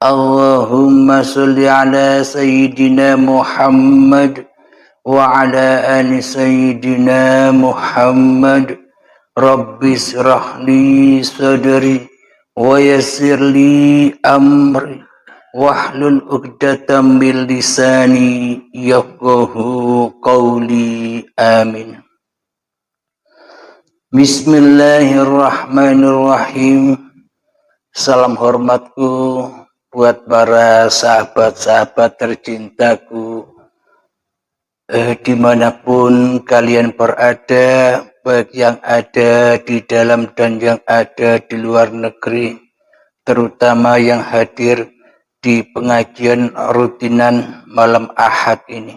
Allahumma salli ala Sayyidina Muhammad wa ala ali Sayyidina Muhammad. Rabbi shrah li sadri wa yassir li amri wahlul 'uqdatam min lisani yafqahu qawli. Amin. Bismillahirrahmanirrahim. Salam hormatku buat para sahabat-sahabat tercintaku dimanapun kalian berada, baik yang ada di dalam dan yang ada di luar negeri, terutama yang hadir di pengajian rutinan malam Ahad ini.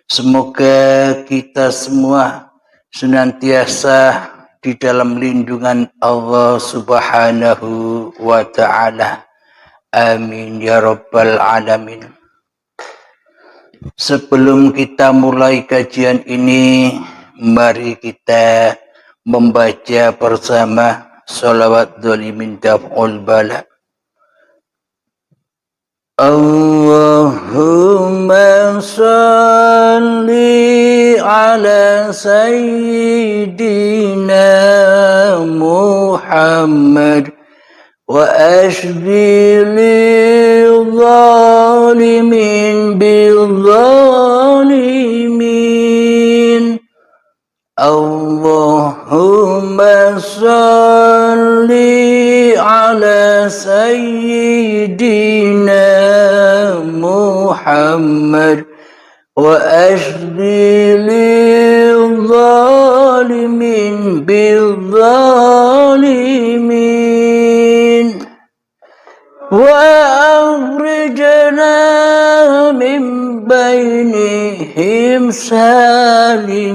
Semoga kita semua senantiasa di dalam lindungan Allah Subhanahu wa ta'ala. Amin ya rabbal alamin. Sebelum kita mulai kajian ini, mari kita membaca bersama sholawat dholimin daf'ul bala. Allahumma salli ala Sayyidina Muhammad wa ashbilil zalimin bil zalimin. Allahumma salli ala Sayyidina Muhammad wa ashbilil zalimin bil zalimin. Wa akhrijna min bainihim salimin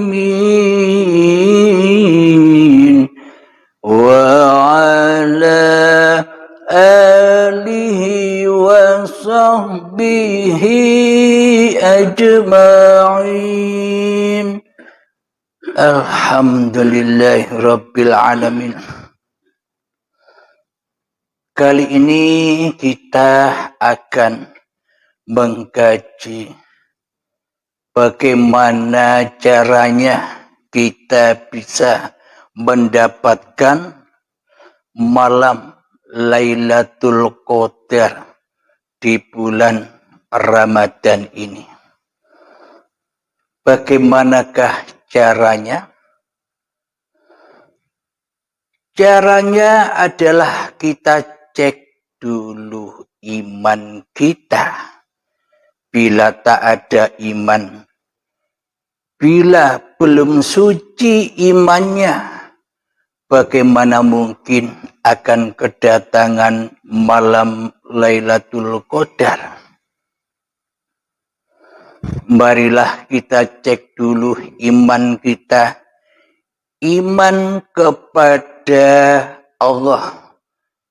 wa ala alihi wa sahbihi ajma'in. Alhamdulillahi rabbil alamin. Kali ini kita akan mengkaji bagaimana caranya kita bisa mendapatkan malam Lailatul Qadar di bulan Ramadan ini. Bagaimanakah caranya? Caranya adalah kita cek dulu iman kita. Bila tak ada iman, bila belum suci imannya, bagaimana mungkin akan kedatangan malam Lailatul Qadar? Marilah kita cek dulu iman kita. Iman kepada Allah.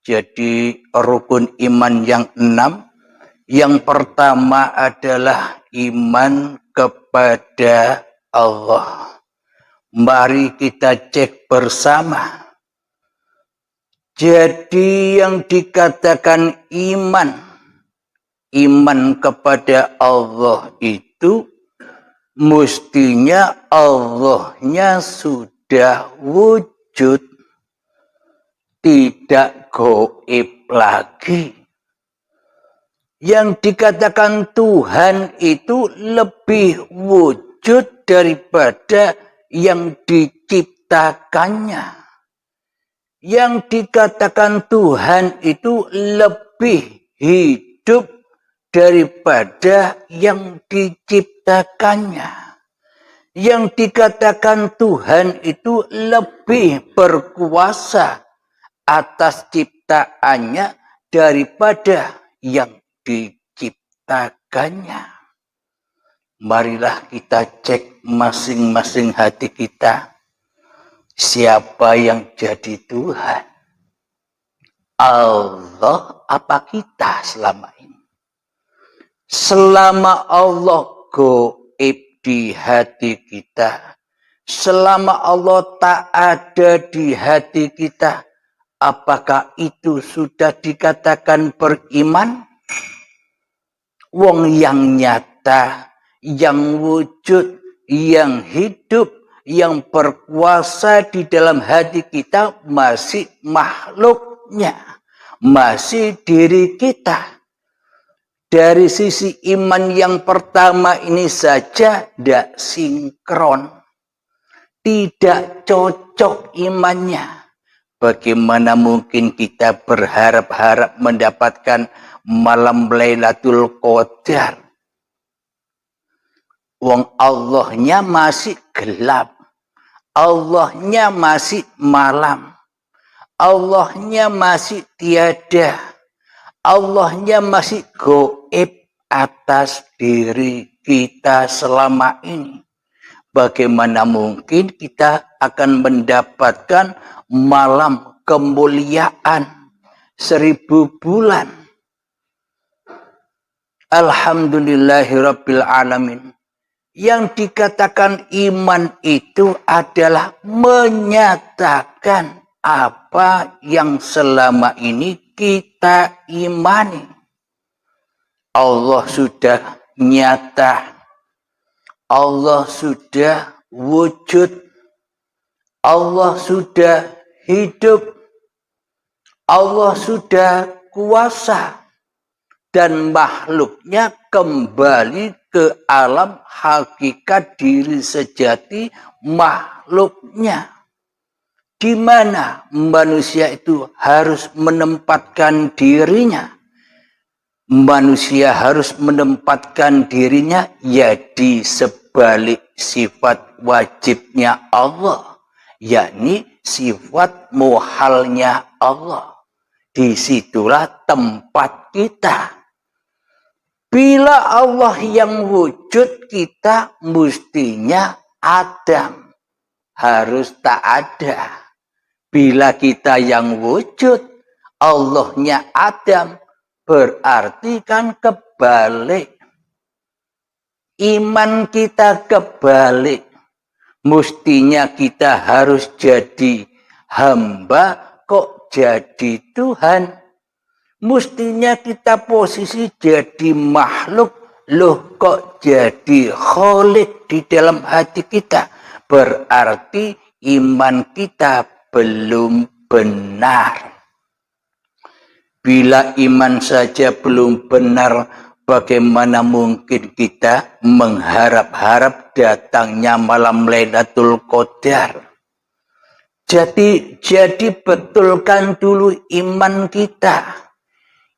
Jadi rukun iman yang 6. Yang pertama adalah iman kepada Allah. Mari kita cek bersama. Jadi yang dikatakan iman kepada Allah itu mestinya Allahnya sudah wujud, tidak gaib lagi. Yang dikatakan Tuhan itu lebih wujud daripada yang diciptakannya. Yang dikatakan Tuhan itu lebih hidup daripada yang diciptakannya. Yang dikatakan Tuhan itu lebih berkuasa atas ciptaannya daripada yang diciptakannya. Marilah kita cek masing-masing hati kita. Siapa yang jadi Tuhan? Allah apa kita selama ini? Selama Allah gaib di hati kita, selama Allah tak ada di hati kita, apakah itu sudah dikatakan beriman? Wong yang nyata, yang wujud, yang hidup, yang berkuasa di dalam hati kita masih makhluknya, masih diri kita. Dari sisi iman yang pertama ini saja tidak sinkron, tidak cocok imannya. Bagaimana mungkin kita berharap-harap mendapatkan malam Lailatul Qadar? Wong Allahnya masih gelap, Allahnya masih malam, Allahnya masih tiada, Allahnya masih gaib atas diri kita selama ini. Bagaimana mungkin kita akan mendapatkan malam kemuliaan 1000 bulan? Alhamdulillahirabbil alamin. Yang dikatakan iman itu adalah menyatakan apa yang selama ini kita imani. Allah sudah nyata, Allah sudah wujud, Allah sudah hidup, Allah sudah kuasa, dan makhluknya kembali ke alam hakikat diri sejati makhluknya. Di mana manusia itu harus menempatkan dirinya. Manusia harus menempatkan dirinya ya di sebalik sifat wajibnya Allah, yakni sifat muhalnya Allah. Disitulah tempat kita. Bila Allah yang wujud, kita mestinya Adam. Harus tak ada. Bila kita yang wujud, Allahnya Adam, berarti kan kebalik. Iman kita kebalik. Mestinya kita harus jadi hamba, kok jadi Tuhan. Mestinya kita posisi jadi makhluk, loh kok jadi Khalik di dalam hati kita. Berarti iman kita belum benar. Bila iman saja belum benar, bagaimana mungkin kita mengharap-harap datangnya malam Lailatul Qadar? Jadi betulkan dulu iman kita.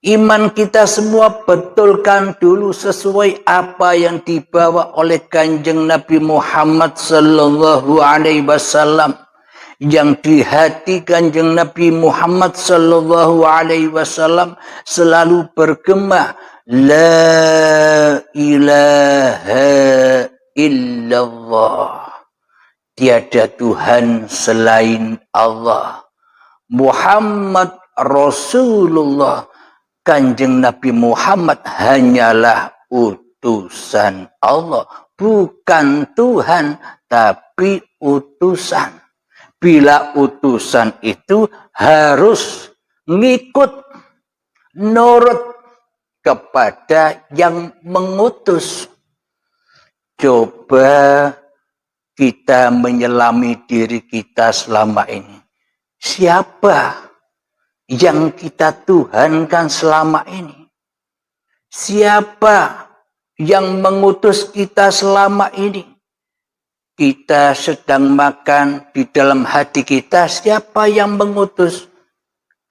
Iman kita semua betulkan dulu sesuai apa yang dibawa oleh Kanjeng Nabi Muhammad sallallahu alaihi wasallam. Yang di hati Kanjeng Nabi Muhammad sallallahu alaihi wasallam selalu bergema, la ilaha illallah. Tiada Tuhan selain Allah. Muhammad Rasulullah. Kanjeng Nabi Muhammad hanyalah utusan Allah. Bukan Tuhan, tapi utusan. Bila utusan itu harus ngikut, nurut kepada yang mengutus. Coba kita menyelami diri kita selama ini. Siapa yang kita tuhankan selama ini? Siapa yang mengutus kita selama ini? Kita sedang makan di dalam hati kita, siapa yang mengutus?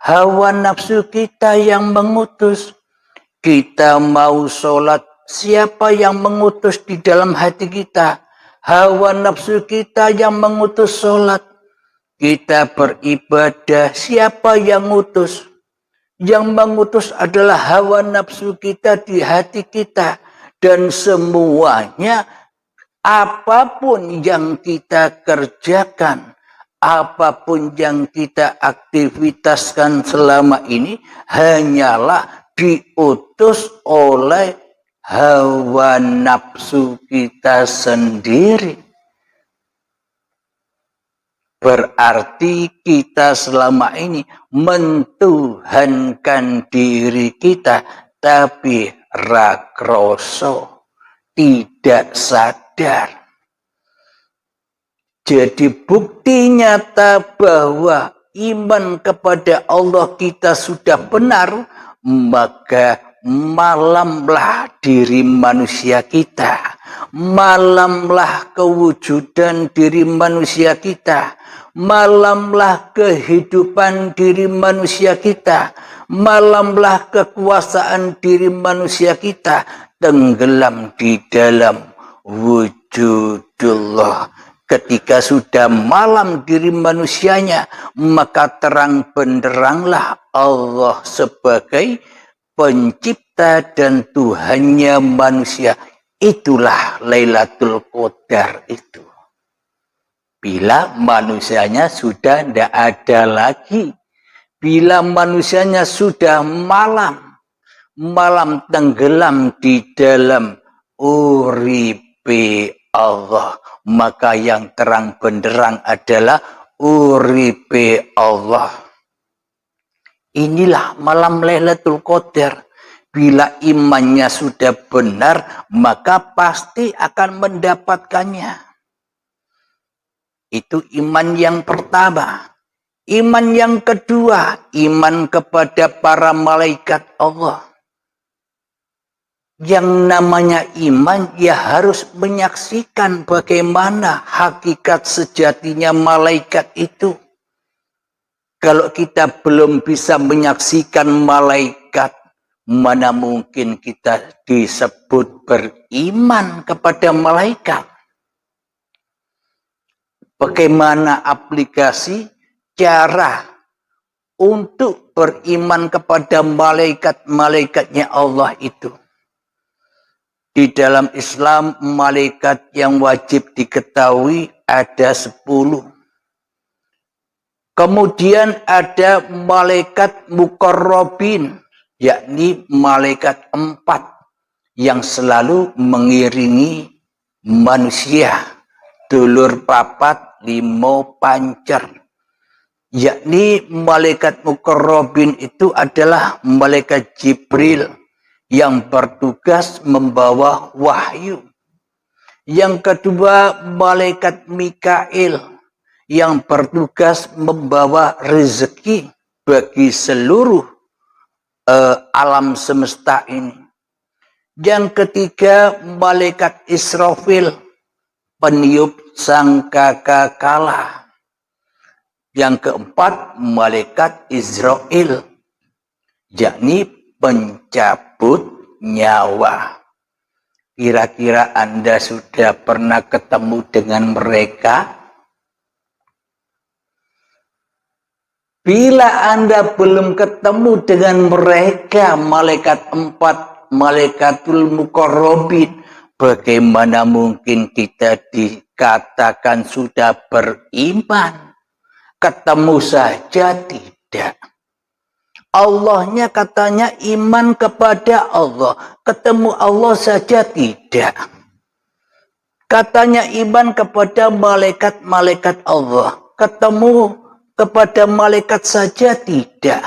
Hawa nafsu kita yang mengutus. Kita mau sholat, siapa yang mengutus di dalam hati kita? Hawa nafsu kita yang mengutus sholat. Kita beribadah, siapa yang ngutus? Yang mengutus adalah hawa nafsu kita di hati kita. Dan semuanya, apapun yang kita kerjakan, apapun yang kita aktivitaskan selama ini, hanyalah diutus oleh hawa nafsu kita sendiri. Berarti kita selama ini mentuhankan diri kita, tapi ra kroso, tidak sadar. Jadi bukti nyata bahwa iman kepada Allah kita sudah benar, maka malamlah diri manusia kita, malamlah kewujudan diri manusia kita, malamlah kehidupan diri manusia kita, malamlah kekuasaan diri manusia kita tenggelam di dalam wujudullah. Ketika sudah malam diri manusianya, maka terang benderanglah Allah sebagai pencipta dan Tuhannya manusia. Itulah Lailatul Qadar itu. Bila manusianya sudah tidak ada lagi, bila manusianya sudah malam, malam tenggelam di dalam uripe Allah, maka yang terang benderang adalah uripe Allah. Inilah malam Lailatul Qadar. Bila imannya sudah benar, maka pasti akan mendapatkannya. Itu iman yang pertama. Iman yang kedua, iman kepada para malaikat Allah. Yang namanya iman, ya harus menyaksikan bagaimana hakikat sejatinya malaikat itu. Kalau kita belum bisa menyaksikan malaikat, mana mungkin kita disebut beriman kepada malaikat? Bagaimana aplikasi cara untuk beriman kepada malaikat-malaikatnya Allah itu? Di dalam Islam, malaikat yang wajib diketahui ada 10. Kemudian ada malaikat muqarrabin, yakni malaikat 4 yang selalu mengiringi manusia. Dulur papat limo pancer. Yakni malaikat muqarrabin itu adalah malaikat Jibril yang bertugas membawa wahyu. Yang kedua, malaikat Mikail yang bertugas membawa rezeki bagi seluruh alam semesta ini. Yang ketiga, malaikat Israfil, peniup sangkakala. Yang keempat, malaikat Israel, yakni pencabut nyawa. Kira-kira Anda sudah pernah ketemu dengan mereka? Bila Anda belum ketemu dengan mereka, malaikat 4, malaikatul muqarrabin, bagaimana mungkin kita dikatakan sudah beriman? Ketemu saja tidak. Allahnya katanya iman kepada Allah. Ketemu Allah saja tidak. Katanya iman kepada malaikat-malaikat Allah. Ketemu kepada malaikat saja tidak.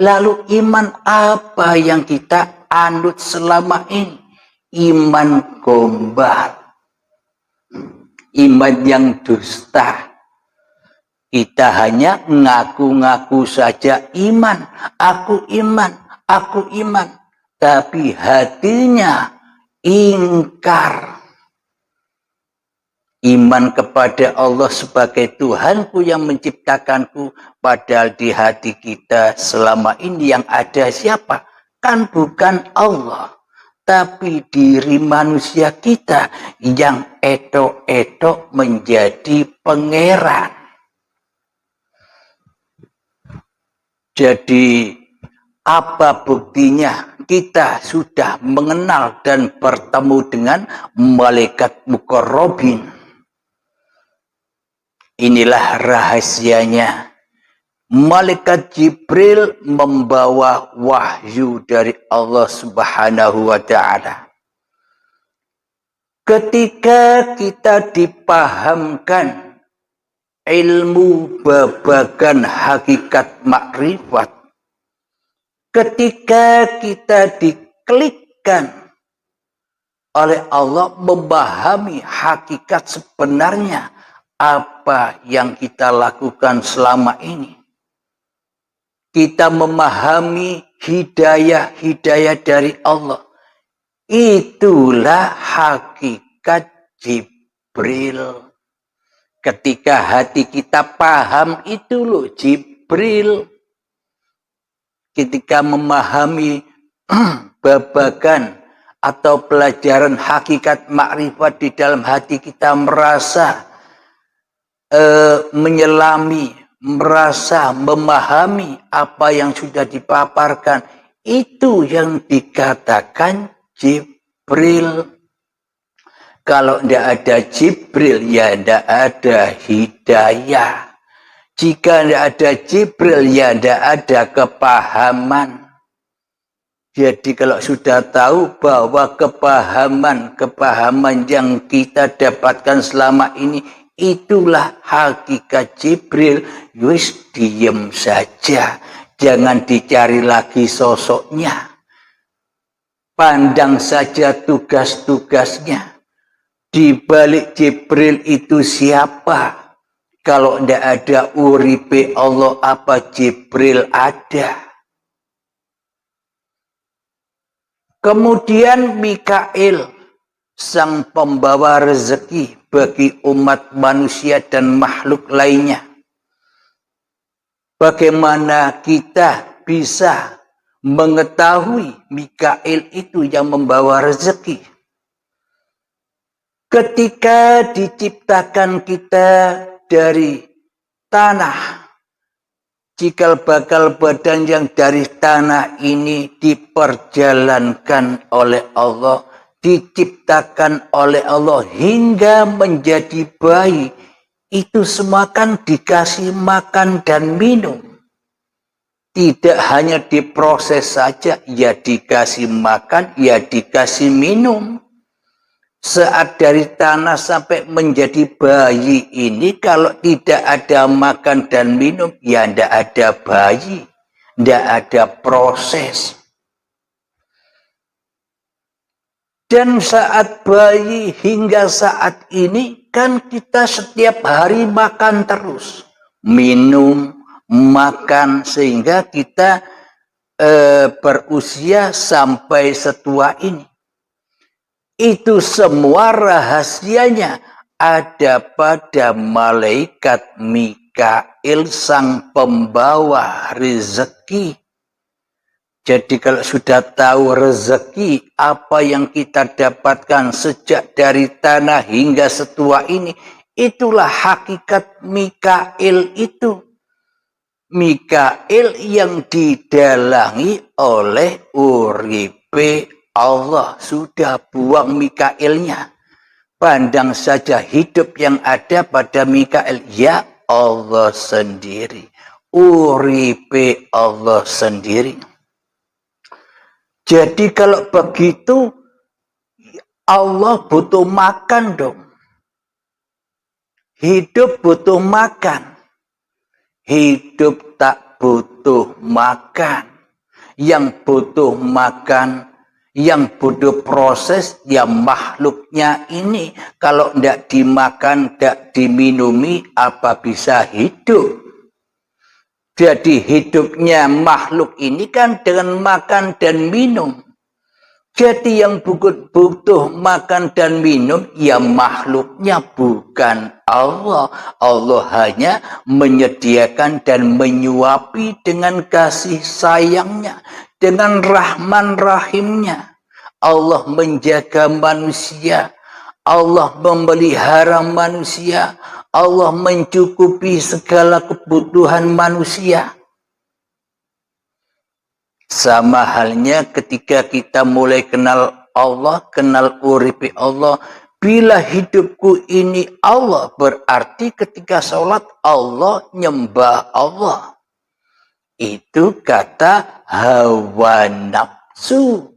Lalu iman apa yang kita anut selama ini? Iman gombal. Iman yang dusta. Kita hanya ngaku-ngaku saja iman, aku iman, aku iman. Tapi hatinya ingkar. Iman kepada Allah sebagai Tuhanku yang menciptakanku, padahal di hati kita selama ini yang ada siapa? Kan bukan Allah, tapi diri manusia kita yang etok-etok menjadi pangeran. Jadi apa buktinya kita sudah mengenal dan bertemu dengan malaikat muqarrabin? Inilah rahasianya. Malaikat Jibril membawa wahyu dari Allah Subhanahu wa Ta'ala. Ketika kita dipahamkan ilmu babagan hakikat makrifat, ketika kita diklikkan oleh Allah memahami hakikat sebenarnya apa yang kita lakukan selama ini. Kita memahami hidayah dari Allah. Itulah hakikat Jibril. Ketika hati kita paham, itu loh Jibril. Ketika memahami babagan atau pelajaran hakikat makrifat di dalam hati kita merasa menyelami, merasa memahami apa yang sudah dipaparkan, itu yang dikatakan Jibril. Kalau tidak ada Jibril, ya tidak ada hidayah. Jika tidak ada Jibril, ya tidak ada kepahaman. Jadi kalau sudah tahu bahwa kepahaman yang kita dapatkan selama ini, itulah hakikat Jibril, wis diem saja. Jangan dicari lagi sosoknya. Pandang saja tugas-tugasnya. Di balik Jibril itu siapa? Kalau tidak ada uripe Allah, apa Jibril ada? Kemudian Mikail, sang pembawa rezeki bagi umat manusia dan makhluk lainnya. Bagaimana kita bisa mengetahui Mikail itu yang membawa rezeki? Ketika diciptakan kita dari tanah, cikal bakal badan yang dari tanah ini diperjalankan oleh Allah, diciptakan oleh Allah hingga menjadi bayi, itu semua kan dikasih makan dan minum. Tidak hanya diproses saja, ya dikasih makan, ya dikasih minum. Saat dari tanah sampai menjadi bayi ini, kalau tidak ada makan dan minum, ya tidak ada bayi, tidak ada proses. Dan saat bayi hingga saat ini, kan kita setiap hari makan terus, minum, makan, sehingga kita berusia sampai setua ini. Itu semua rahasianya ada pada malaikat Mikail, sang pembawa rezeki. Jadi kalau sudah tahu rezeki, apa yang kita dapatkan sejak dari tanah hingga setua ini, itulah hakikat Mikail itu. Mikail yang didalangi oleh uripe Allah. Sudah buang Mikailnya. Pandang saja hidup yang ada pada Mikail. Ya Allah sendiri. Uripe Allah sendiri. Jadi kalau begitu, Allah butuh makan dong. Hidup butuh makan. Hidup tak butuh makan. Yang butuh makan, yang butuh proses, ya makhluknya ini. Kalau tidak dimakan, tidak diminumi, apa bisa hidup? Jadi hidupnya makhluk ini kan dengan makan dan minum. Jadi yang butuh makan dan minum, ya makhluknya, bukan Allah. Allah hanya menyediakan dan menyuapi dengan kasih sayangnya, dengan rahman rahimnya. Allah menjaga manusia, Allah memelihara manusia, Allah mencukupi segala kebutuhan manusia. Sama halnya ketika kita mulai kenal Allah, kenal uripi Allah. Bila hidupku ini Allah, berarti ketika sholat Allah, nyembah Allah. Itu kata hawa nafsu.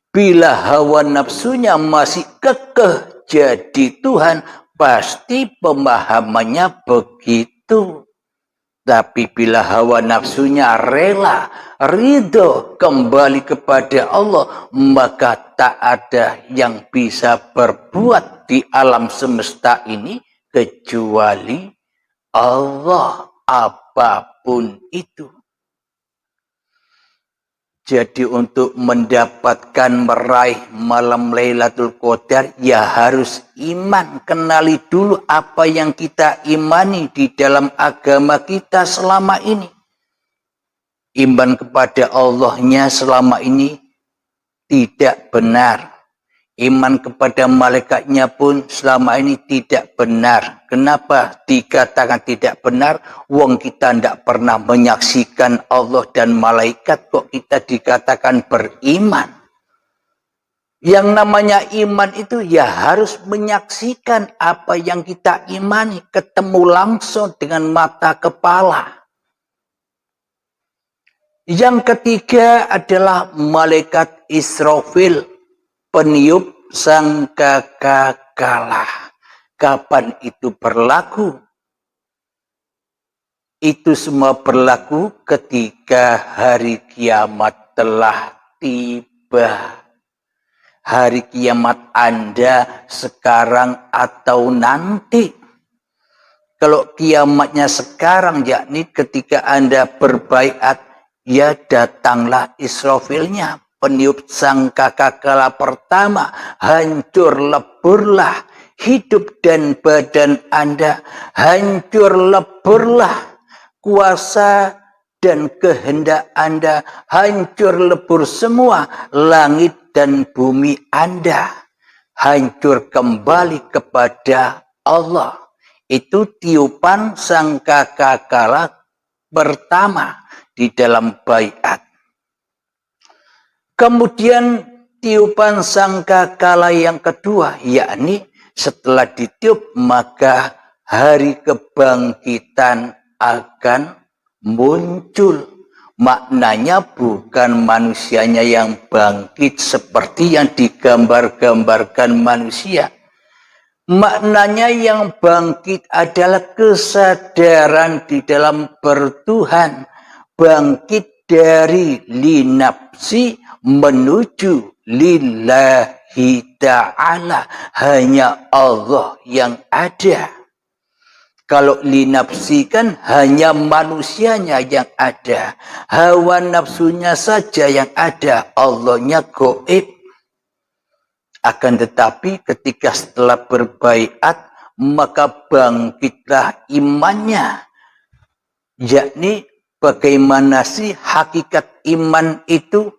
Bila hawa nafsunya masih kekeh jadi Tuhan, pasti pemahamannya begitu. Tapi bila hawa nafsunya rela, ridho kembali kepada Allah, maka tak ada yang bisa berbuat di alam semesta ini kecuali Allah, apapun itu. Jadi untuk mendapatkan meraih malam Lailatul Qadar, ya harus iman. Kenali dulu apa yang kita imani di dalam agama kita selama ini. Iman kepada Allahnya selama ini tidak benar. Iman kepada malaikatnya pun selama ini tidak benar. Kenapa dikatakan tidak benar? Wong kita tidak pernah menyaksikan Allah dan malaikat, kok kita dikatakan beriman. Yang namanya iman itu ya harus menyaksikan apa yang kita imani, ketemu langsung dengan mata kepala. Yang ketiga adalah malaikat Israfil, peniup sangkakala. Kapan itu berlaku? Itu semua berlaku ketika hari kiamat telah tiba. Hari kiamat Anda sekarang atau nanti. Kalau kiamatnya sekarang, yakni ketika Anda berbaiat, ya datanglah Israfilnya, peniup sangkakala pertama, hancur leburlah hidup dan badan Anda, hancur leburlah kuasa dan kehendak Anda, hancur lebur semua langit dan bumi Anda, hancur kembali kepada Allah. Itu tiupan sangkakala pertama di dalam baiat. Kemudian tiupan sangkakala yang kedua, yakni setelah ditiup maka hari kebangkitan akan muncul. Maknanya bukan manusianya yang bangkit seperti yang digambar-gambarkan manusia. Maknanya yang bangkit adalah kesadaran di dalam bertuhan. Bangkit dari linapsi menuju lillahi ta'ala. Hanya Allah yang ada. Kalau linapsi kan hanya manusianya yang ada. Hawa nafsunya saja yang ada. Allahnya gaib. Akan tetapi ketika setelah berbaiat, maka bangkitlah imannya. Yakni bagaimana sih hakikat iman itu?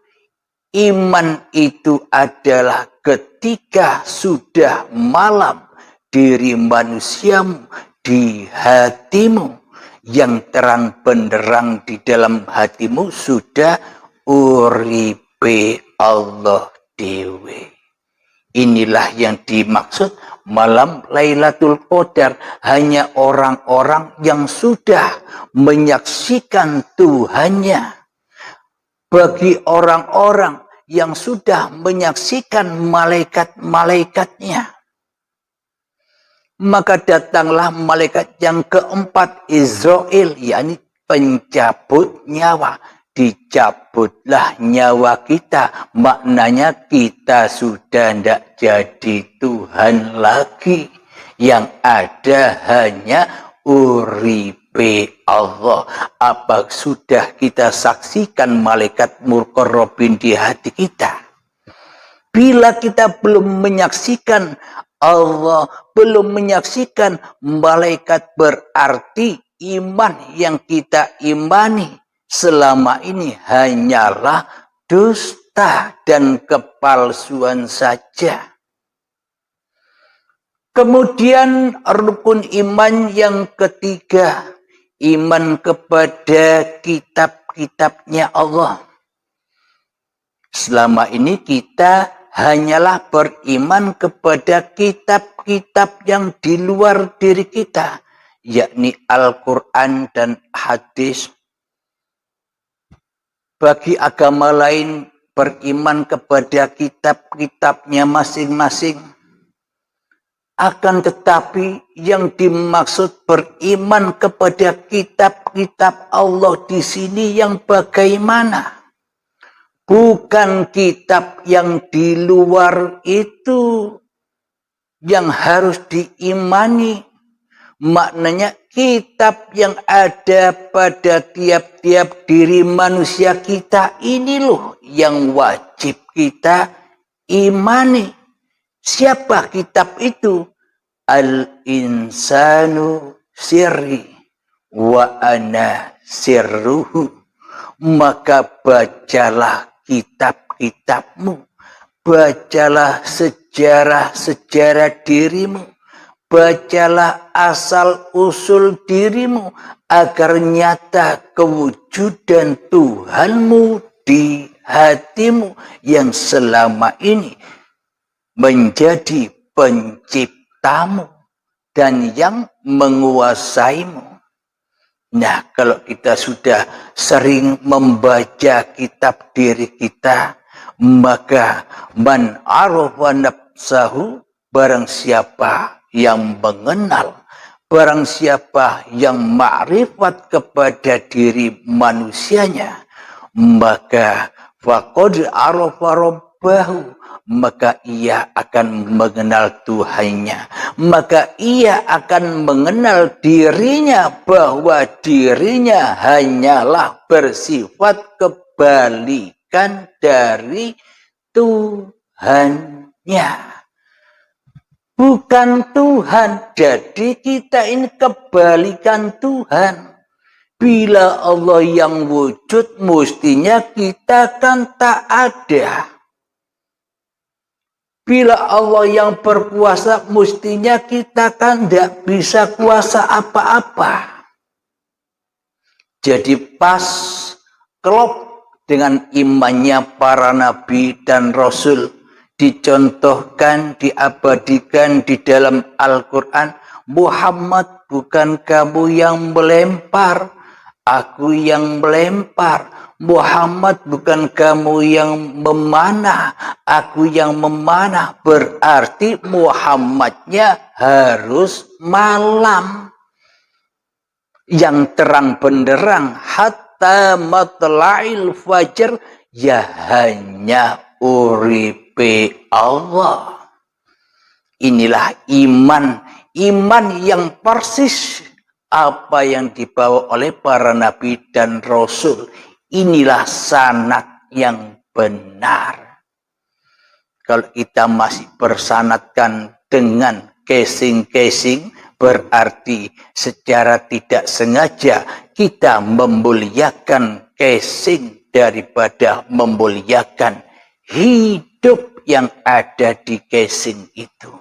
Iman itu adalah ketika sudah malam diri manusiamu, di hatimu, yang terang benderang di dalam hatimu sudah uripe Allah dewe. Inilah yang dimaksud malam Lailatul Qadar. Hanya orang-orang yang sudah menyaksikan Tuhannya. Bagi orang-orang yang sudah menyaksikan malaikat-malaikatnya, maka datanglah malaikat yang keempat, Israel, yakni pencabut nyawa. Dicabutlah nyawa kita, maknanya kita sudah tidak jadi Tuhan lagi. Yang ada hanya uripe Allah. Apa sudah kita saksikan malaikat muqarrabin di hati kita? Bila kita belum menyaksikan Allah, belum menyaksikan malaikat, berarti iman yang kita imani selama ini hanyalah dusta dan kepalsuan saja. Kemudian rukun iman yang ketiga, iman kepada kitab-kitabnya Allah. Selama ini kita hanyalah beriman kepada kitab-kitab yang di luar diri kita, yakni Al-Quran dan hadis. Bagi agama lain beriman kepada kitab-kitabnya masing-masing. Akan tetapi yang dimaksud beriman kepada kitab-kitab Allah di sini yang bagaimana? Bukan kitab yang di luar itu yang harus diimani. Maknanya kitab yang ada pada tiap-tiap diri manusia kita ini loh yang wajib kita imani. Siapa kitab itu? Al-insanu sirri wa ana sirruhu. Maka bacalah kitab-kitabmu, bacalah sejarah-sejarah dirimu, bacalah asal-usul dirimu, agar nyata kewujudan Tuhanmu di hatimu yang selama ini menjadi penciptamu dan yang menguasaimu. Nah, kalau kita sudah sering membaca kitab diri kita, maka man arafa nafsahu, barang siapa yang mengenal, barang siapa yang ma'rifat kepada diri manusianya, maka faqad arafa rabbahu, maka ia akan mengenal Tuhannya, maka ia akan mengenal dirinya bahwa dirinya hanyalah bersifat kebalikan dari Tuhannya, bukan Tuhan. Jadi kita ini kebalikan Tuhan. Bila Allah yang wujud, mestinya kita kan tak ada. Bila Allah yang berkuasa, mestinya kita kan tidak bisa kuasa apa-apa. Jadi pas klop dengan imannya para nabi dan rasul, dicontohkan, diabadikan di dalam Al-Quran. Muhammad, bukan kamu yang melempar, aku yang melempar. Muhammad, bukan kamu yang memanah, aku yang memanah. Berarti Muhammadnya harus malam yang terang benderang, hatta matla'il fajar, ya hanya uripe Allah. Inilah iman yang persis apa yang dibawa oleh para nabi dan rasul. Inilah sanad yang benar. Kalau kita masih bersanadkan dengan casing-casing, berarti secara tidak sengaja kita memuliakan casing daripada memuliakan hidup yang ada di casing itu.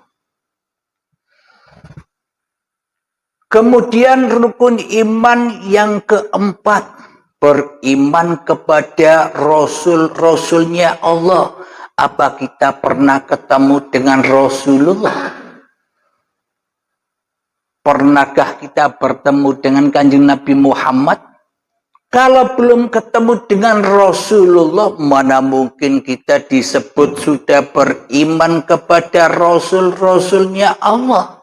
Kemudian rukun iman yang keempat, beriman kepada Rasul-Rasulnya Allah. Apa kita pernah ketemu dengan Rasulullah? Pernahkah kita bertemu dengan Kanjeng Nabi Muhammad? Kalau belum ketemu dengan Rasulullah, mana mungkin kita disebut sudah beriman kepada Rasul-Rasulnya Allah?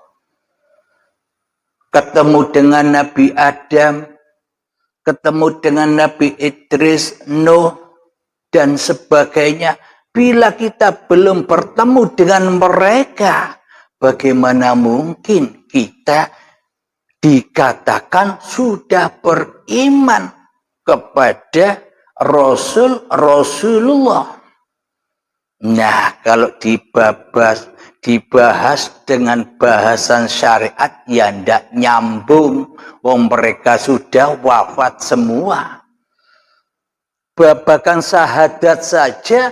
Ketemu dengan Nabi Adam, ketemu dengan Nabi Idris, Nuh, dan sebagainya. Bila kita belum bertemu dengan mereka, bagaimana mungkin kita dikatakan sudah beriman kepada Rasulullah? Nah, kalau dibahas dengan bahasan syariat, ya ndak nyambung. Wong mereka sudah wafat semua. Babakan syahadat saja,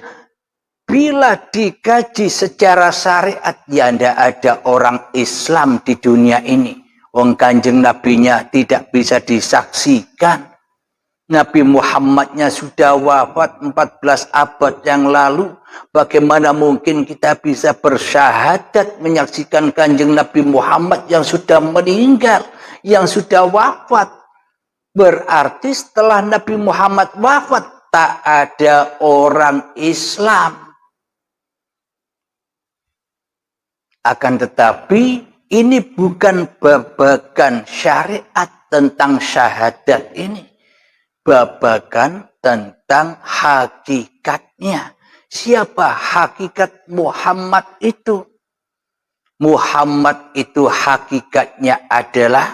bila dikaji secara syariat, ya ndak ada orang Islam di dunia ini. Wong Kanjeng Nabinya tidak bisa disaksikan. Nabi Muhammadnya sudah wafat 14 abad yang lalu. Bagaimana mungkin kita bisa bersyahadat menyaksikan Kanjeng Nabi Muhammad yang sudah meninggal, yang sudah wafat? Berarti setelah Nabi Muhammad wafat, tak ada orang Islam. Akan tetapi ini bukan babakan syariat tentang syahadat ini. Babakan tentang hakikatnya. Siapa hakikat Muhammad itu? Muhammad itu hakikatnya adalah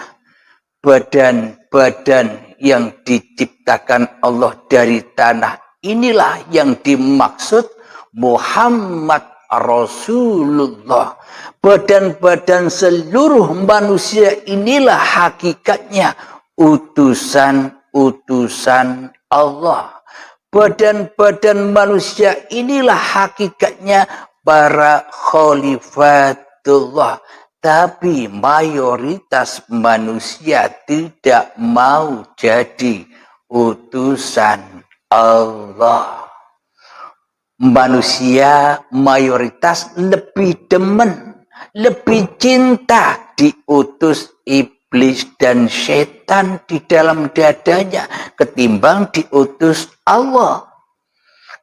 badan-badan yang diciptakan Allah dari tanah. Inilah yang dimaksud Muhammad Rasulullah. Badan-badan seluruh manusia inilah hakikatnya utusan-utusan Allah. Badan-badan manusia inilah hakikatnya para khalifatullah. Tapi mayoritas manusia tidak mau jadi utusan Allah. Manusia mayoritas lebih demen, lebih cinta diutus iblis dan setan di dalam dadanya ketimbang diutus Allah.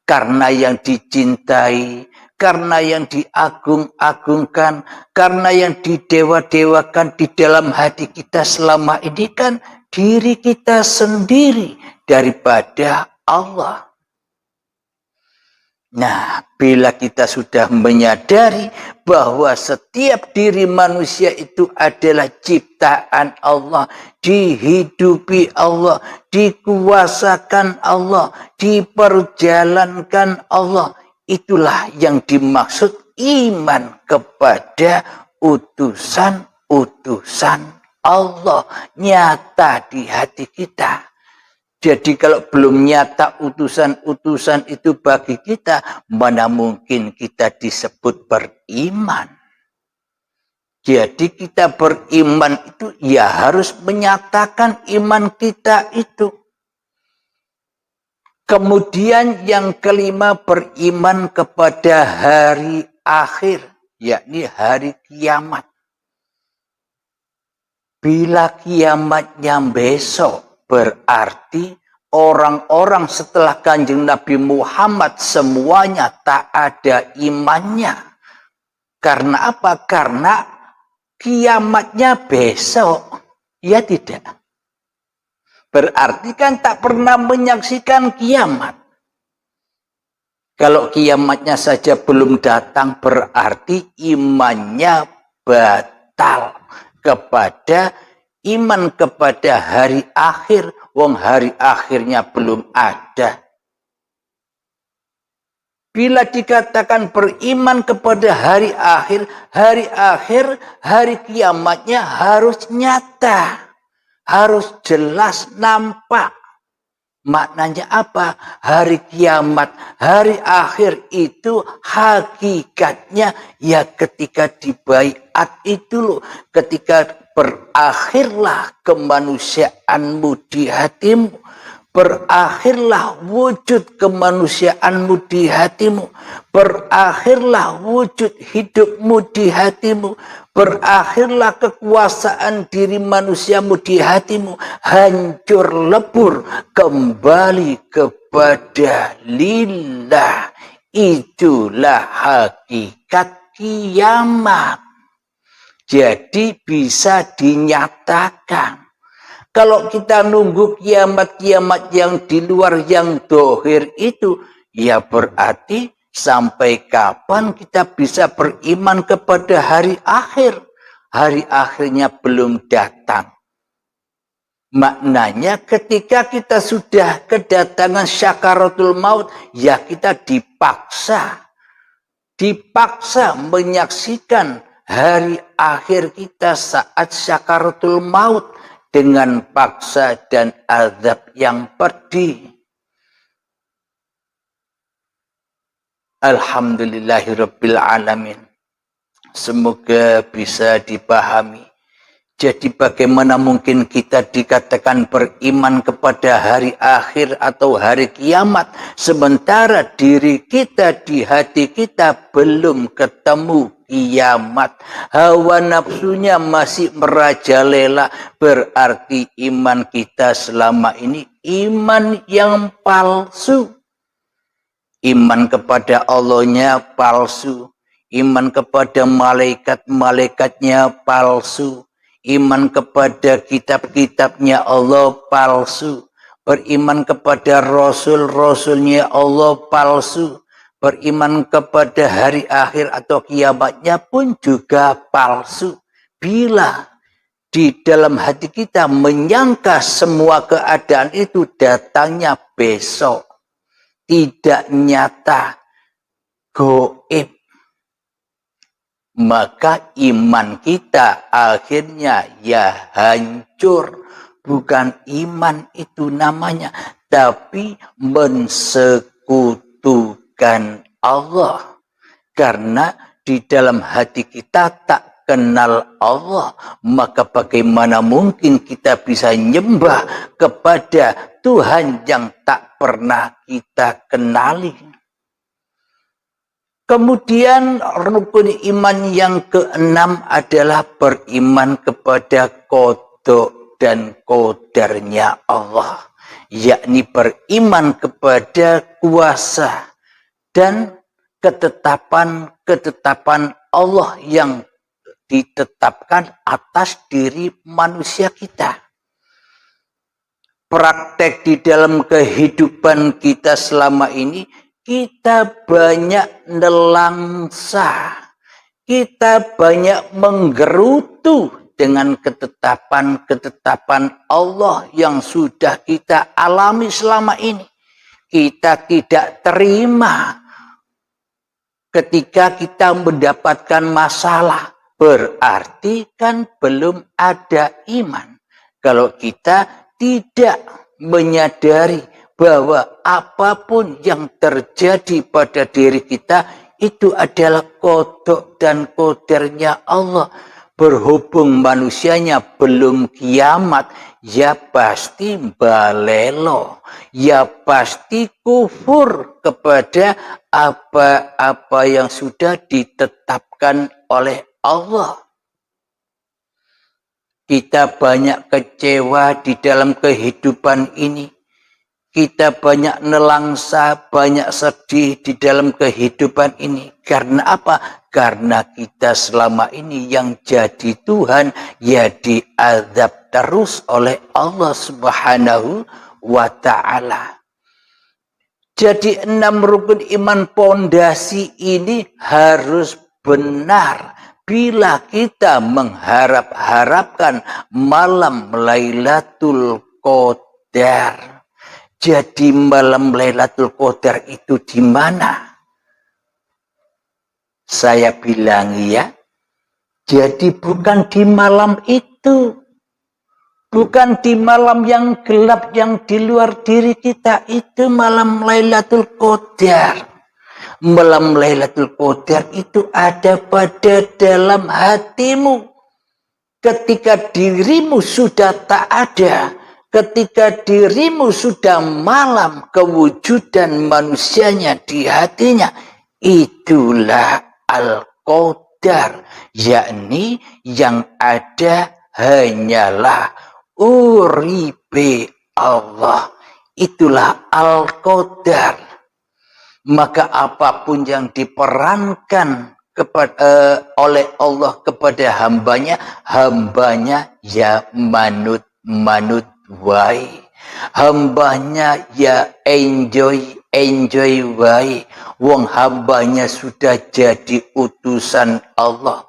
Karena yang dicintai, karena yang diagung-agungkan, karena yang didewa-dewakan di dalam hati kita selama ini kan diri kita sendiri daripada Allah. Nah, bila kita sudah menyadari bahwa setiap diri manusia itu adalah ciptaan Allah, dihidupi Allah, dikuasakan Allah, diperjalankan Allah, itulah yang dimaksud iman kepada utusan-utusan Allah nyata di hati kita. Jadi kalau belum nyata utusan-utusan itu bagi kita, mana mungkin kita disebut beriman. Jadi kita beriman itu ya harus menyatakan iman kita itu. Kemudian yang kelima, beriman kepada hari akhir, yakni hari kiamat. Bila kiamatnya besok, berarti orang-orang setelah Kanjeng Nabi Muhammad semuanya tak ada imannya. Karena apa? Karena kiamatnya besok. Ya tidak. Berarti kan tak pernah menyaksikan kiamat. Kalau kiamatnya saja belum datang, berarti imannya batal kepada iman kepada hari akhir, wong hari akhirnya belum ada. Bila dikatakan beriman kepada hari akhir, hari kiamatnya harus nyata, harus jelas nampak. Maknanya apa? Hari kiamat, hari akhir itu hakikatnya ya ketika dibaiat itu loh, ketika berakhirlah kemanusiaanmu di hatimu. Berakhirlah wujud kemanusiaanmu di hatimu. Berakhirlah wujud hidupmu di hatimu. Berakhirlah kekuasaan diri manusiamu di hatimu. Hancur lebur kembali kepada lillah. Itulah hakikat kiamat. Jadi bisa dinyatakan. Kalau kita nunggu kiamat-kiamat yang di luar yang dohir itu, ya berarti sampai kapan kita bisa beriman kepada hari akhir? Hari akhirnya belum datang. Maknanya ketika kita sudah kedatangan syakaratul maut, ya kita dipaksa menyaksikan hari akhir kita saat syakaratul maut dengan paksa dan azab yang pedih. Alhamdulillahirabbil alamin. Semoga bisa dipahami. Jadi bagaimana mungkin kita dikatakan beriman kepada hari akhir atau hari kiamat, sementara diri kita di hati kita belum ketemu kiamat. Hawa nafsunya masih merajalela, berarti iman kita selama ini iman yang palsu. Iman kepada Allahnya palsu. iman kepada malaikat-malaikatnya palsu, iman kepada kitab-kitabnya Allah palsu, beriman kepada rasul-rasulnya Allah palsu, beriman kepada hari akhir atau kiamatnya pun juga palsu. Bila di dalam hati kita menyangka semua keadaan itu datangnya besok, tidak nyata, goib, maka iman kita akhirnya ya hancur. Bukan iman itu namanya, tapi mensekutukan Allah. Karena di dalam hati kita tak kenal Allah, maka bagaimana mungkin kita bisa nyembah kepada Tuhan yang tak pernah kita kenali. Kemudian rukun iman yang keenam adalah beriman kepada qada dan qadarnya Allah, yakni beriman kepada kuasa dan ketetapan Allah yang ditetapkan atas diri manusia kita. Praktek di dalam kehidupan kita selama ini, kita banyak nelangsa, kita banyak menggerutu dengan ketetapan-ketetapan Allah yang sudah kita alami selama ini. Kita tidak terima ketika kita mendapatkan masalah, berarti kan belum ada iman. Kalau kita tidak menyadari bahwa apapun yang terjadi pada diri kita itu adalah qada dan qadarnya Allah. Berhubung manusianya belum kiamat, ya pasti balelo, ya pasti kufur kepada apa-apa yang sudah ditetapkan oleh Allah. Kita banyak kecewa di dalam kehidupan ini. Kita banyak nelangsa, banyak sedih di dalam kehidupan ini. Karena apa? Karena kita selama ini yang jadi Tuhan, ya diazab terus oleh Allah Subhanahu wa Ta'ala. Jadi 6 rukun iman pondasi ini harus benar. Bila kita mengharap-harapkan malam Lailatul Qadar. Jadi malam Lailatul Qadar itu di mana? Saya bilang ya, jadi bukan di malam itu. Bukan di malam yang gelap yang di luar diri kita. Itu malam Lailatul Qadar. Malam Lailatul Qadar itu ada pada dalam hatimu. Ketika dirimu sudah tak ada, ketika dirimu sudah malam kewujudan manusianya di hatinya, itulah Al-Qadar, yakni yang ada hanyalah uripe Allah. Itulah Al-Qadar. Maka apapun yang diperankan oleh Allah kepada hambanya ya manut wae. Hambanya ya enjoy wae. Wong hambanya sudah jadi utusan Allah.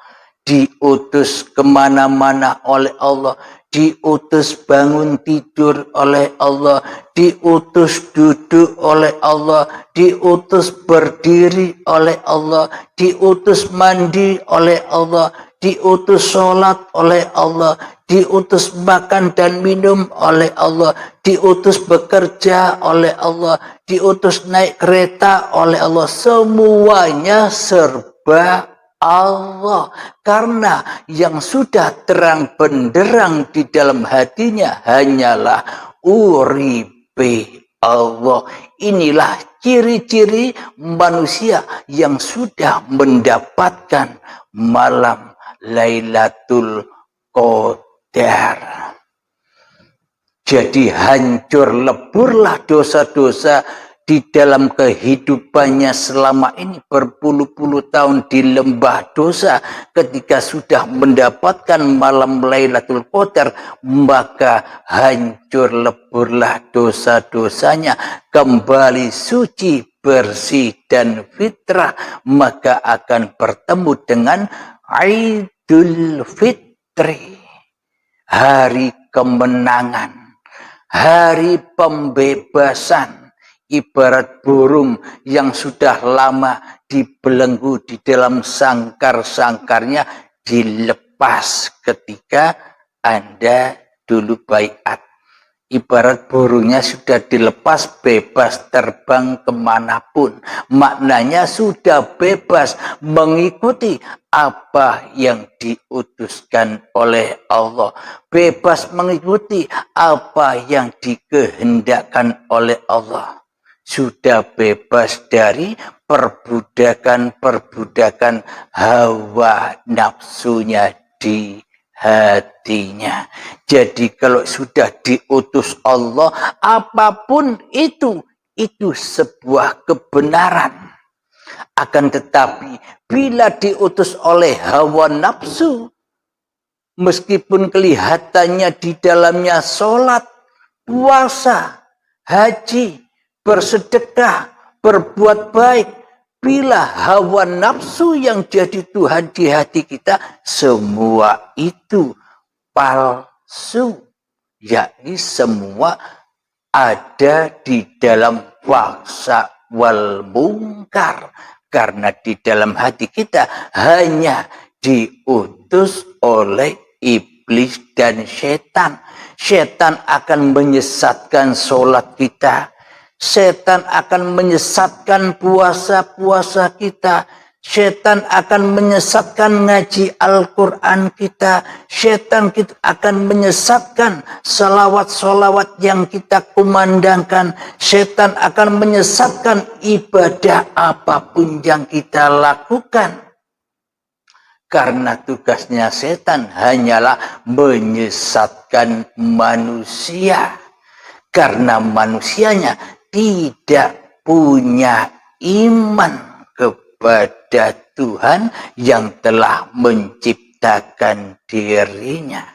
Diutus kemana-mana oleh Allah. Diutus bangun tidur oleh Allah. Diutus duduk oleh Allah. Diutus berdiri oleh Allah. Diutus mandi oleh Allah. Diutus sholat oleh Allah. Diutus makan dan minum oleh Allah. Diutus bekerja oleh Allah. Diutus naik kereta oleh Allah. Semuanya serba Allah. Karena yang sudah terang benderang di dalam hatinya hanyalah uripe Allah. Inilah ciri-ciri manusia yang sudah mendapatkan malam Lailatul Qadar. Jadi hancur leburlah dosa-dosa di dalam kehidupannya selama ini berpuluh-puluh tahun di lembah dosa, ketika sudah mendapatkan malam Lailatul Qadar, maka hancur leburlah dosa-dosanya, kembali suci, bersih dan fitrah, maka akan bertemu dengan Idul Fitri, hari kemenangan, hari pembebasan. Ibarat burung yang sudah lama dibelenggu di dalam sangkar-sangkarnya, dilepas ketika Anda dulu baiat. Ibarat burungnya sudah dilepas, bebas terbang kemanapun. Maknanya sudah bebas mengikuti apa yang diutuskan oleh Allah. Bebas mengikuti apa yang dikehendakkan oleh Allah. Sudah bebas dari perbudakan-perbudakan hawa nafsunya di hatinya. Jadi kalau sudah diutus Allah, apapun itu sebuah kebenaran. Akan tetapi bila diutus oleh hawa nafsu, meskipun kelihatannya di dalamnya sholat, puasa, haji, bersedekah, berbuat baik, bila hawa nafsu yang jadi Tuhan di hati kita, semua itu palsu. Yakni semua ada di dalam faksa wal mungkar. Karena di dalam hati kita hanya diutus oleh iblis dan setan. Setan akan menyesatkan sholat kita. Setan akan menyesatkan puasa-puasa kita. Setan akan menyesatkan ngaji Al-Quran kita. Setan akan menyesatkan salawat-salawat yang kita kumandangkan. Setan akan menyesatkan ibadah apapun yang kita lakukan. Karena tugasnya setan hanyalah menyesatkan manusia. Karena manusianya tidak punya iman kepada Tuhan yang telah menciptakan dirinya.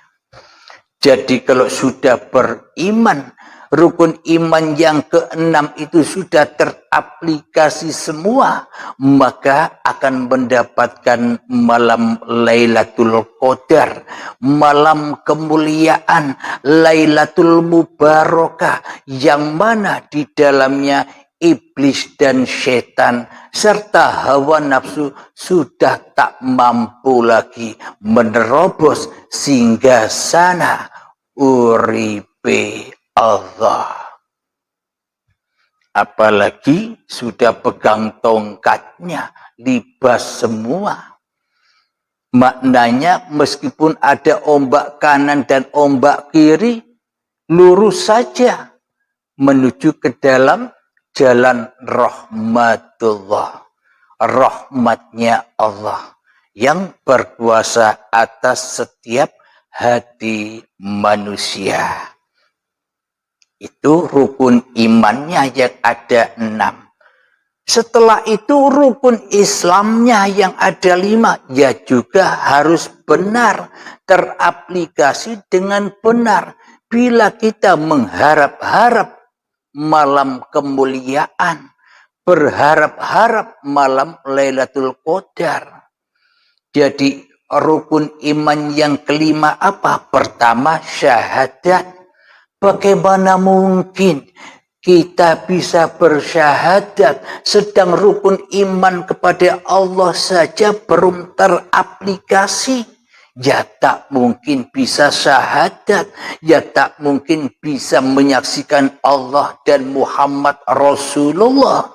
Jadi kalau sudah beriman, rukun iman yang keenam itu sudah teraplikasi semua, maka akan mendapatkan malam Lailatul Qadar, malam kemuliaan, Lailatul Mubarakah, yang mana di dalamnya iblis dan setan serta hawa nafsu sudah tak mampu lagi menerobos singgasana uripe Allah. Apalagi sudah pegang tongkatnya, libas semua. Maknanya meskipun ada ombak kanan dan ombak kiri, lurus saja menuju ke dalam jalan rahmatullah. Rahmatnya Allah yang berkuasa atas setiap hati manusia. Itu rukun imannya yang ada 6. Setelah itu rukun Islamnya yang ada 5. Ya juga harus benar, teraplikasi dengan benar. Bila kita mengharap-harap malam kemuliaan, berharap-harap malam Lailatul Qadar. Jadi rukun iman yang kelima apa? Pertama, syahadat. Bagaimana mungkin kita bisa bersyahadat sedang rukun iman kepada Allah saja belum teraplikasi? Ya tak mungkin bisa syahadat, ya tak mungkin bisa menyaksikan Allah dan Muhammad Rasulullah.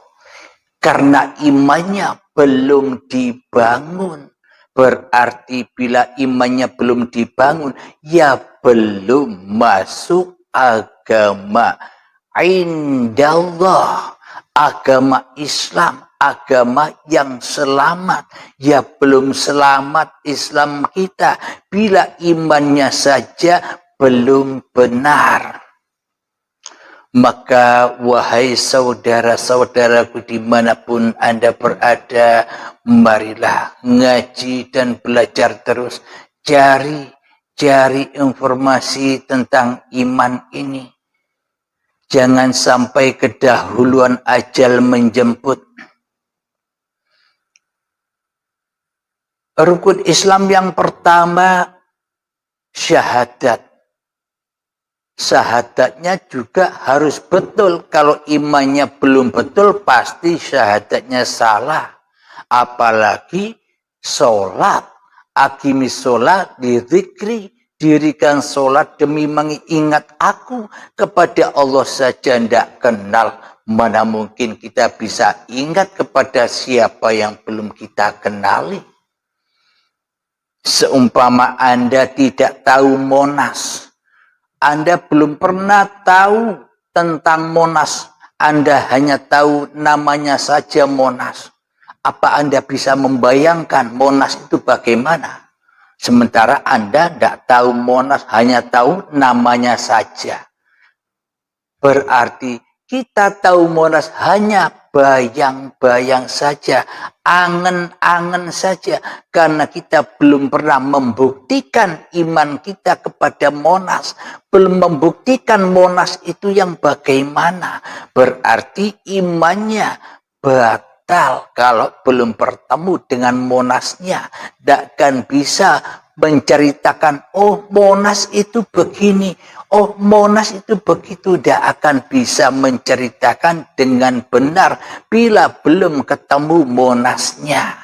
Karena imannya belum dibangun. Berarti bila imannya belum dibangun, ya belum masuk agama indallah, agama Islam, agama yang selamat. Ya belum selamat Islam kita bila imannya saja belum benar. Maka wahai saudara-saudaraku dimanapun Anda berada, marilah ngaji dan belajar terus. Cari informasi tentang iman ini. Jangan sampai kedahuluan ajal menjemput. Rukun Islam yang pertama, syahadat. Syahadatnya juga harus betul. Kalau imannya belum betul, pasti syahadatnya salah. Apalagi sholat. Aqimi sholat dzikri. Dirikan sholat demi mengingat aku. Kepada Allah saja tidak kenal. Mana mungkin kita bisa ingat kepada siapa yang belum kita kenali. Seumpama Anda tidak tahu Monas. Anda belum pernah tahu tentang Monas. Anda hanya tahu namanya saja Monas. Apa Anda bisa membayangkan Monas itu bagaimana? Sementara Anda tidak tahu Monas, hanya tahu namanya saja. Berarti kita tahu Monas hanya bayang-bayang saja, angen-angen saja, karena kita belum pernah membuktikan iman kita kepada Monas, belum membuktikan Monas itu yang bagaimana. Berarti imannya batal kalau belum bertemu dengan Monasnya. Tidak akan bisa menceritakan, oh Monas itu begini, oh Monas itu begitu. Tidak akan bisa menceritakan dengan benar bila belum ketemu Monasnya.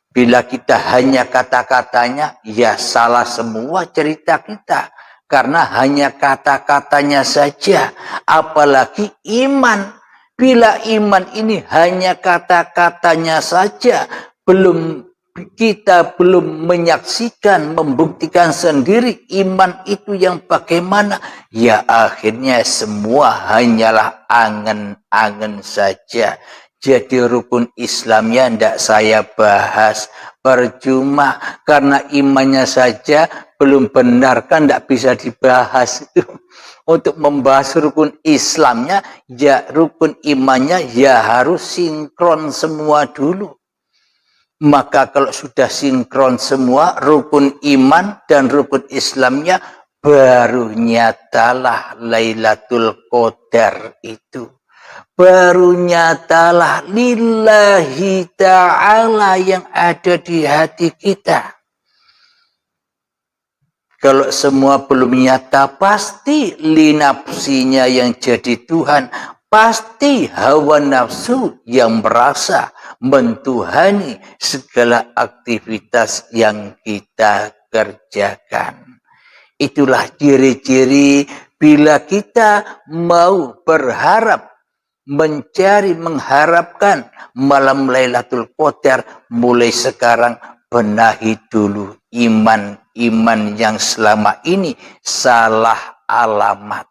Bila kita hanya kata-katanya, ya salah semua cerita kita. Karena hanya kata-katanya saja. Apalagi iman. Bila iman ini hanya kata-katanya saja, kita belum menyaksikan, membuktikan sendiri iman itu yang bagaimana, ya akhirnya semua hanyalah angen-angen saja. Jadi rukun Islamnya tidak saya bahas, percuma, karena imannya saja belum benar, kan tidak bisa dibahas. Untuk membahas rukun Islamnya, ya rukun imannya ya harus sinkron semua dulu. Maka kalau sudah sinkron semua, rukun iman dan rukun Islamnya, baru nyatalah Lailatul Qadar itu. Baru nyatalah lillahi ta'ala yang ada di hati kita. Kalau semua belum nyata, pasti linapsinya yang jadi Tuhan. Pasti hawa nafsu yang merasa mentuhani segala aktivitas yang kita kerjakan. Itulah ciri-ciri bila kita mau berharap, mengharapkan malam Lailatul Qadar. Mulai sekarang benahi dulu iman yang selama ini salah alamat.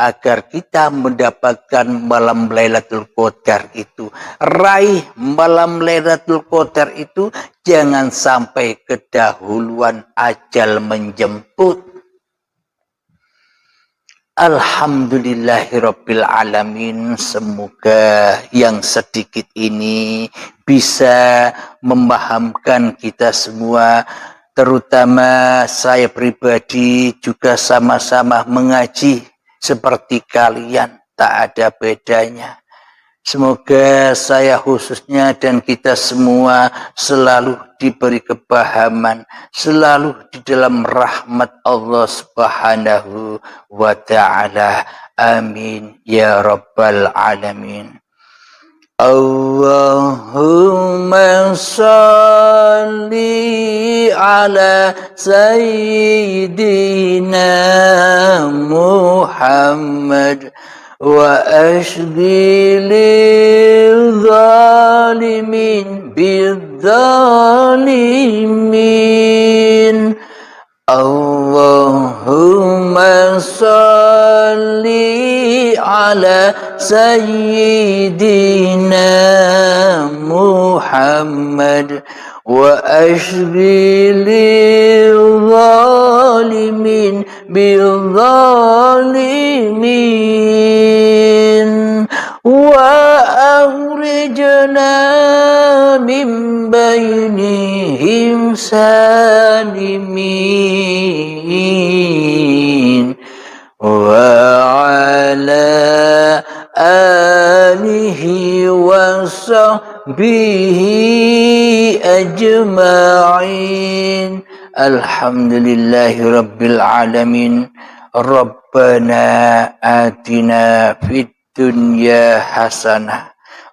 Agar kita mendapatkan malam Lailatul Qadar itu. Raih malam Lailatul Qadar itu, jangan sampai kedahuluan ajal menjemput. Alhamdulillahirabbil alamin. Semoga yang sedikit ini bisa memahamkan kita semua, terutama saya pribadi juga sama-sama mengaji seperti kalian, tak ada bedanya. Semoga saya khususnya dan kita semua selalu diberi kepahaman, selalu di dalam rahmat Allah Subhanahu wa ta'ala. Amin ya rabbal alamin. Allahumma salli ala Sayyidina Muhammad wa ashghilil zalimin bidzalimin. Allahumma salli ala Sayyidina Muhammad وأشغي للظالمين بالظالمين وأخرجنا من بينهم سالمين وعلى آله وصحبه أجمعين. الحمد لله رب العالمين. ربنا آتنا في الدنيا حسنة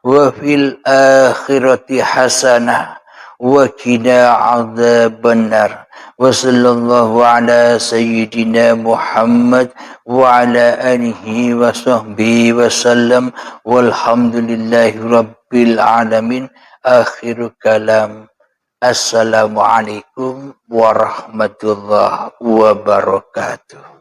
وفي الآخرة حسنة وقنا عذاب النار. وصلى الله على سيدنا محمد وعلى آله وصحبه وسلم والحمد لله رب العالمين. آخر كلام. Assalamualaikum warahmatullahi wabarakatuh.